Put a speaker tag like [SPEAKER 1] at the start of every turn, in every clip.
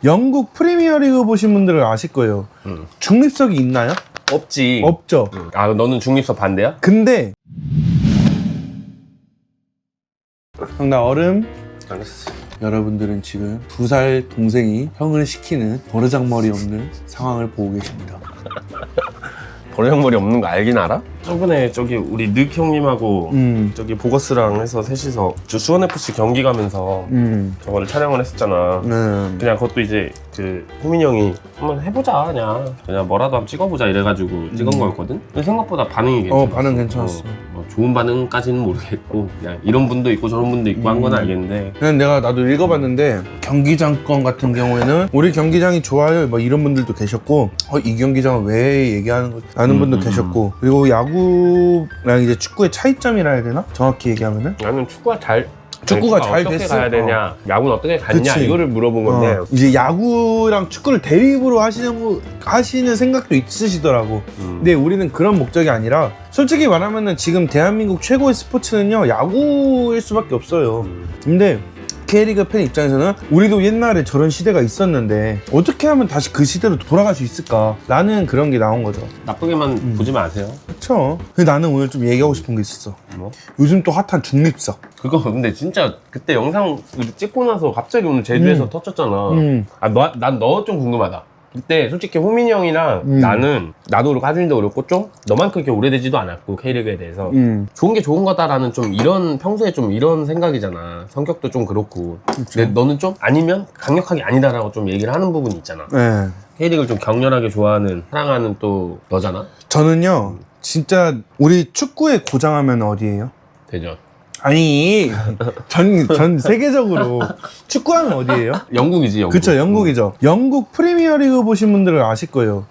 [SPEAKER 1] 영국 프리미어리그 보신 분들은 아실 거예요. 중립석이 있나요?
[SPEAKER 2] 없지.
[SPEAKER 1] 없죠.
[SPEAKER 2] 아, 너는 중립석 반대야?
[SPEAKER 1] 근데 형, 나 얼음.
[SPEAKER 2] 알겠어.
[SPEAKER 1] 여러분들은 지금 2살 동생이 형을 시키는 버르장머리 없는 상황을 보고 계십니다.
[SPEAKER 2] 버르장머리 없는 거 알긴 알아? 저번에 저기 우리 늑 형님하고 저기 보거스랑 해서 셋이서 저 수원FC 경기 가면서 저거를 촬영을 했었잖아. 그냥 그것도 이제 그 호민이 형이 한번 해보자, 그냥 뭐라도 한번 찍어보자 이래가지고 찍은 거였거든? 근데 생각보다 반응이 괜찮았어.
[SPEAKER 1] 반응 괜찮았어.
[SPEAKER 2] 뭐 좋은 반응까지는 모르겠고 그냥 이런 분도 있고 저런 분도 있고 한 건 알겠는데
[SPEAKER 1] 그냥 나도 읽어봤는데 경기장권 같은 경우에는 우리 경기장이 좋아요 뭐 이런 분들도 계셨고 이 경기장을 왜 얘기하는 거지 라는 분도 계셨고, 그리고 야구랑 이제 축구의 차이점이라 해야 되나? 정확히 얘기하면은
[SPEAKER 2] 나는 축구가 잘
[SPEAKER 1] 어떻게
[SPEAKER 2] 됐어? 가야 되냐, 야구는 어떻게 갔냐,
[SPEAKER 1] 그치.
[SPEAKER 2] 이거를 물어본 건데
[SPEAKER 1] 이제 야구랑 축구를 대립으로 하시는 생각도 있으시더라고. 근데 우리는 그런 목적이 아니라 솔직히 말하면은 지금 대한민국 최고의 스포츠는요 야구일 수밖에 없어요. 근데 K리그 팬 입장에서는 우리도 옛날에 저런 시대가 있었는데 어떻게 하면 다시 그 시대로 돌아갈 수 있을까 라는 그런 게 나온 거죠.
[SPEAKER 2] 나쁘게만 보지 마세요.
[SPEAKER 1] 그쵸. 근데 나는 오늘 좀 얘기하고 싶은 게 있었어.
[SPEAKER 2] 뭐?
[SPEAKER 1] 요즘 또 핫한 중립석.
[SPEAKER 2] 그거 근데 진짜 그때 영상 찍고 나서 갑자기 오늘 제주에서 터졌잖아. 난 너 좀 궁금하다. 그때 솔직히 호민이 형이랑 나도 그렇고 하준이도 그렇고 좀 너만큼 그렇게 오래되지도 않았고 K리그에 대해서 좋은 게 좋은 거다라는 좀 이런 평소에 좀 이런 생각이잖아. 성격도 좀 그렇고. 근데 너는 좀 아니면 강력하게 아니다라고 좀 얘기를 하는 부분이 있잖아.
[SPEAKER 1] 네.
[SPEAKER 2] K리그를 좀 격렬하게 좋아하는 사랑하는 또 너잖아.
[SPEAKER 1] 저는요 진짜 우리 축구의 고장하면 어디예요?
[SPEAKER 2] 대전.
[SPEAKER 1] 아니 전 세계적으로 축구하면 어디예요?
[SPEAKER 2] 영국이지, 영국.
[SPEAKER 1] 그쵸, 영국이죠. 영국 프리미어리그 보신 분들은 아실 거예요.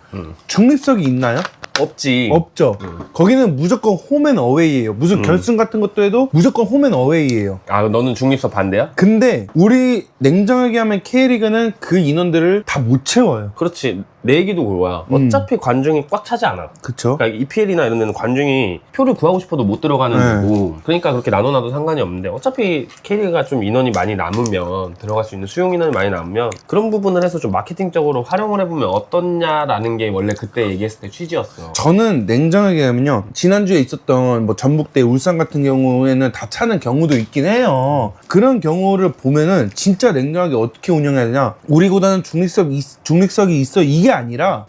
[SPEAKER 1] 중립석이 있나요?
[SPEAKER 2] 없지.
[SPEAKER 1] 없죠. 거기는 무조건 홈앤어웨이예요. 무슨 결승 같은 것도 해도 무조건 홈앤어웨이예요.
[SPEAKER 2] 아, 너는 중립석 반대야?
[SPEAKER 1] 근데 우리 냉정하게 하면 K리그는 그 인원들을 다 못 채워요.
[SPEAKER 2] 그렇지. 내 얘기도 그거야. 어차피 관중이 꽉 차지 않아.
[SPEAKER 1] 그쵸?
[SPEAKER 2] 그러니까 EPL이나 이런 데는 관중이 표를 구하고 싶어도 못 들어가는 거고, 그러니까 그렇게 나눠놔도 상관이 없는데 어차피 K리그가 좀 인원이 많이 남으면, 들어갈 수 있는 수용 인원이 많이 남으면 그런 부분을 해서 좀 마케팅적으로 활용을 해보면 어떻냐라는 게 원래 그때 얘기했을 때 취지였어.
[SPEAKER 1] 저는 냉정하게 하면요, 지난주에 있었던 뭐 전북대 울산 같은 경우에는 다 차는 경우도 있긴 해요. 그런 경우를 보면은 진짜 냉정하게 어떻게 운영해야 되냐, 우리보다는 중립석이 있어 이게 아니라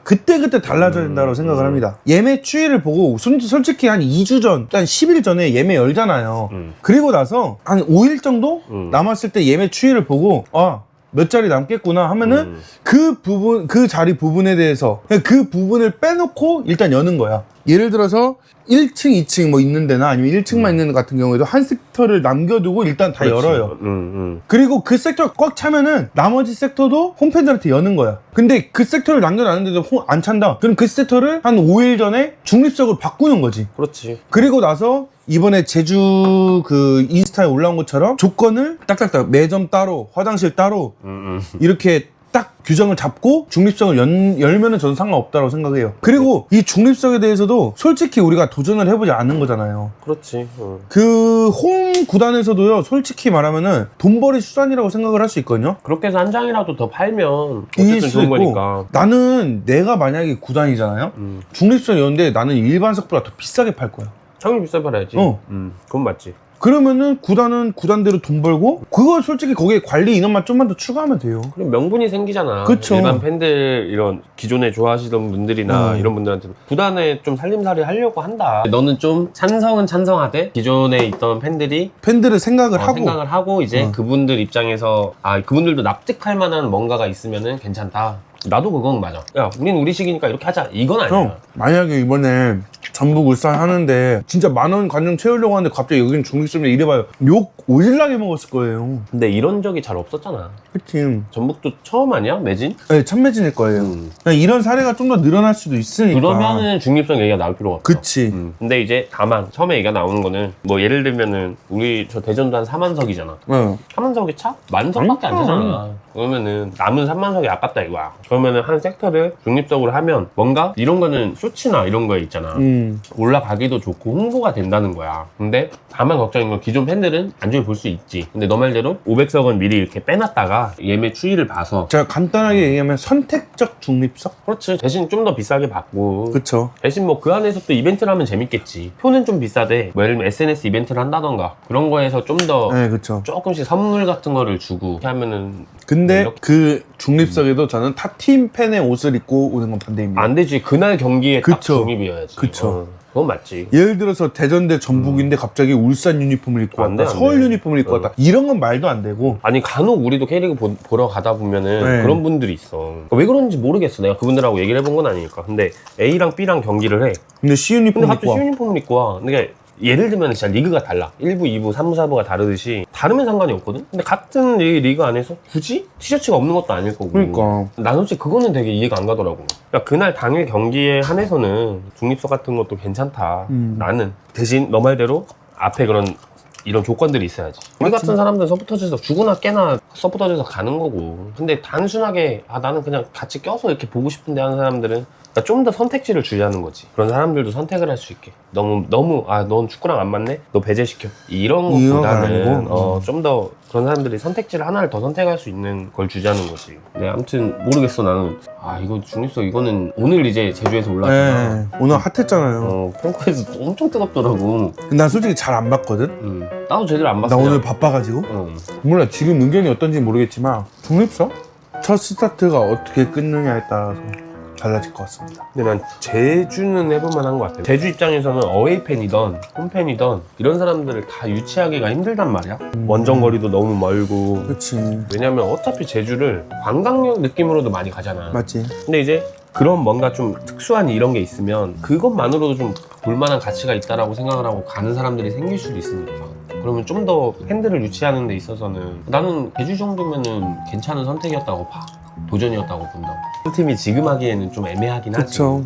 [SPEAKER 1] 그때 달라져야 된다고 생각을 합니다. 예매 추이를 보고 솔직히 한 2주 전, 한 10일 전에 예매 열잖아요. 그리고 나서 한 5일 정도 남았을 때 예매 추이를 보고 몇 자리 남겠구나 하면은 그 자리 부분에 대해서 그 부분을 빼놓고 일단 여는 거야. 예를 들어서 1층, 2층 뭐 있는 데나 아니면 1층만 있는 데 같은 경우에도 한 섹터를 남겨두고 일단 다 열어요. 그리고 그 섹터가 꽉 차면은 나머지 섹터도 홈팬들한테 여는 거야. 근데 그 섹터를 남겨놨는데도 안 찬다. 그럼 그 섹터를 한 5일 전에 중립석으로 바꾸는 거지.
[SPEAKER 2] 그렇지.
[SPEAKER 1] 그리고 나서 이번에 제주 그 인스타에 올라온 것처럼 조건을 딱딱딱 매점 따로, 화장실 따로 이렇게 딱 규정을 잡고 중립석을 열면은 저는 상관없다고 생각해요. 그리고 이 중립석에 대해서도 솔직히 우리가 도전을 해보지 않은 거잖아요.
[SPEAKER 2] 그렇지.
[SPEAKER 1] 그 홈 구단에서도요, 솔직히 말하면은 돈벌이 수단이라고 생각을 할 수 있거든요.
[SPEAKER 2] 그렇게 해서 한 장이라도 더 팔면
[SPEAKER 1] 이길
[SPEAKER 2] 어쨌든
[SPEAKER 1] 수도
[SPEAKER 2] 좋은
[SPEAKER 1] 있고,
[SPEAKER 2] 거니까.
[SPEAKER 1] 나는 내가 만약에 구단이잖아요. 중립석이 였는데 나는 일반석보다 더 비싸게 팔 거야.
[SPEAKER 2] 당연히 비싸게 팔아야지. 그건 맞지.
[SPEAKER 1] 그러면은 구단은 구단대로 돈 벌고, 그걸 솔직히 거기에 관리 인원만 좀만 더 추가하면 돼요.
[SPEAKER 2] 그럼 명분이 생기잖아.
[SPEAKER 1] 그쵸.
[SPEAKER 2] 일반 팬들, 이런 기존에 좋아하시던 분들이나 이런 분들한테 구단에 좀 살림살이 하려고 한다. 너는 좀 찬성은 찬성하되 기존에 있던
[SPEAKER 1] 팬들을 생각을
[SPEAKER 2] 하고 이제 그분들 입장에서 그분들도 납득할 만한 뭔가가 있으면은 괜찮다. 나도 그건 맞아. 야, 우린 우리식이니까 이렇게 하자. 이건 아니야.
[SPEAKER 1] 형, 만약에 이번에 전북 울산 하는데 진짜 10,000원 관중 채우려고 하는데 갑자기 여긴 중립석이면 이래봐요, 욕 오질나게 먹었을 거예요.
[SPEAKER 2] 근데 이런 적이 잘 없었잖아.
[SPEAKER 1] 그치.
[SPEAKER 2] 전북도 처음 아니야? 매진?
[SPEAKER 1] 네, 첫 매진일 거예요. 그냥 이런 사례가 좀 더 늘어날 수도 있으니까.
[SPEAKER 2] 그러면은 중립성 얘기가 나올 필요가 없어.
[SPEAKER 1] 그치.
[SPEAKER 2] 근데 이제 다만 처음에 얘기가 나오는 거는 뭐 예를 들면은 우리 저 대전도 한 4만석이잖아. 4만석이 차? 10,000석밖에 안 차잖아. 그러면은 남은 3만석이 아깝다 이거야. 그러면은 한 섹터를 중립적으로 하면 뭔가 이런 거는 쇼츠나 이런 거에 있잖아. 올라가기도 좋고 홍보가 된다는 거야. 근데 다만 걱정인 건 기존 팬들은 안중에 볼 수 있지. 근데 너 말대로 500석 원 미리 이렇게 빼놨다가 예매 추이를 봐서
[SPEAKER 1] 제가 간단하게 얘기하면 선택적 중립성?
[SPEAKER 2] 그렇지. 대신 좀 더 비싸게 받고
[SPEAKER 1] 그쵸.
[SPEAKER 2] 대신 뭐 그 안에서 또 이벤트를 하면 재밌겠지. 표는 좀 비싸대. 뭐 예를 들면 SNS 이벤트를 한다던가 그런 거에서 좀 더
[SPEAKER 1] 네, 그쵸.
[SPEAKER 2] 조금씩 선물 같은 거를 주고 이렇게 하면은
[SPEAKER 1] 근데
[SPEAKER 2] 이렇게-
[SPEAKER 1] 그 중립석에도 저는 타팀 팬의 옷을 입고 오는 건 반대입니다.
[SPEAKER 2] 안 되지. 그날 경기에 딱
[SPEAKER 1] 그쵸.
[SPEAKER 2] 중립이어야지.
[SPEAKER 1] 그쵸.
[SPEAKER 2] 그건 맞지.
[SPEAKER 1] 예를 들어서 대전 대 전북인데 갑자기 울산 유니폼을 입고
[SPEAKER 2] 안 돼,
[SPEAKER 1] 왔다,
[SPEAKER 2] 안
[SPEAKER 1] 서울
[SPEAKER 2] 돼.
[SPEAKER 1] 유니폼을 입고 왔다, 이런 건 말도 안 되고.
[SPEAKER 2] 아니 간혹 우리도 K리그 보러 가다 보면은
[SPEAKER 1] 네.
[SPEAKER 2] 그런 분들이 있어. 왜 그런지 모르겠어. 내가 그분들하고 얘기를 해본 건 아니니까. 근데 A랑 B랑 경기를 해.
[SPEAKER 1] 근데 C 유니폼
[SPEAKER 2] 근데
[SPEAKER 1] 입고
[SPEAKER 2] 갑자기
[SPEAKER 1] 와.
[SPEAKER 2] C 유니폼을 입고 와. 근데 예를 들면 진짜 리그가 달라. 1부, 2부, 3부, 4부가 다르듯이 다르면 상관이 없거든? 근데 같은 리그 안에서 굳이 티셔츠가 없는 것도 아닐 거고.
[SPEAKER 1] 그러니까.
[SPEAKER 2] 난 솔직히 그거는 되게 이해가 안 가더라고. 그러니까 그날 당일 경기에 한해서는 중립석 같은 것도 괜찮다. 나는. 대신 너 말대로 앞에 이런 조건들이 있어야지. 우리 같은 사람들은 서포터즈에서 죽으나 깨나 서포터즈에서 가는 거고. 근데 단순하게 나는 그냥 같이 껴서 이렇게 보고 싶은데 하는 사람들은 그러니까 좀 더 선택지를 주자는 거지. 그런 사람들도 선택을 할 수 있게. 너무 넌 축구랑 안 맞네? 너 배제시켜. 이런
[SPEAKER 1] 이건
[SPEAKER 2] 것보다는
[SPEAKER 1] 아니고.
[SPEAKER 2] 좀 더 그런 사람들이 선택지를 하나를 더 선택할 수 있는 걸 주자는 거지. 네, 아무튼 모르겠어. 나는 이거 중립석 이거는 오늘 이제 제주에서 올라왔잖아.
[SPEAKER 1] 네, 오늘 핫했잖아요.
[SPEAKER 2] 펑크에서 엄청 뜨겁더라고.
[SPEAKER 1] 난 솔직히 잘 안 봤거든?
[SPEAKER 2] 나도 제대로 안 봤어.
[SPEAKER 1] 나 오늘 바빠가지고. 몰라, 지금 의견이 어떤지 모르겠지만, 중립석? 첫 스타트가 어떻게 끊느냐에 따라서 달라질 것 같습니다.
[SPEAKER 2] 근데 난 제주는 해볼만 한 것 같아. 제주 입장에서는 어웨이 팬이던 홈팬이던 이런 사람들을 다 유치하기가 힘들단 말이야. 원정거리도 너무 멀고.
[SPEAKER 1] 그치.
[SPEAKER 2] 왜냐면 어차피 제주를 관광역 느낌으로도 많이 가잖아.
[SPEAKER 1] 맞지.
[SPEAKER 2] 근데 이제 그런 뭔가 좀 특수한 이런 게 있으면 그것만으로도 좀 볼만한 가치가 있다라고 생각을 하고 가는 사람들이 생길 수도 있으니까. 그러면 좀 더 팬들을 유치하는 데 있어서는 나는 제주 정도면은 괜찮은 선택이었다고 봐. 도전이었다고 본다. 그 팀이 지금 하기에는 좀 애매하긴 하지.
[SPEAKER 1] 그쵸.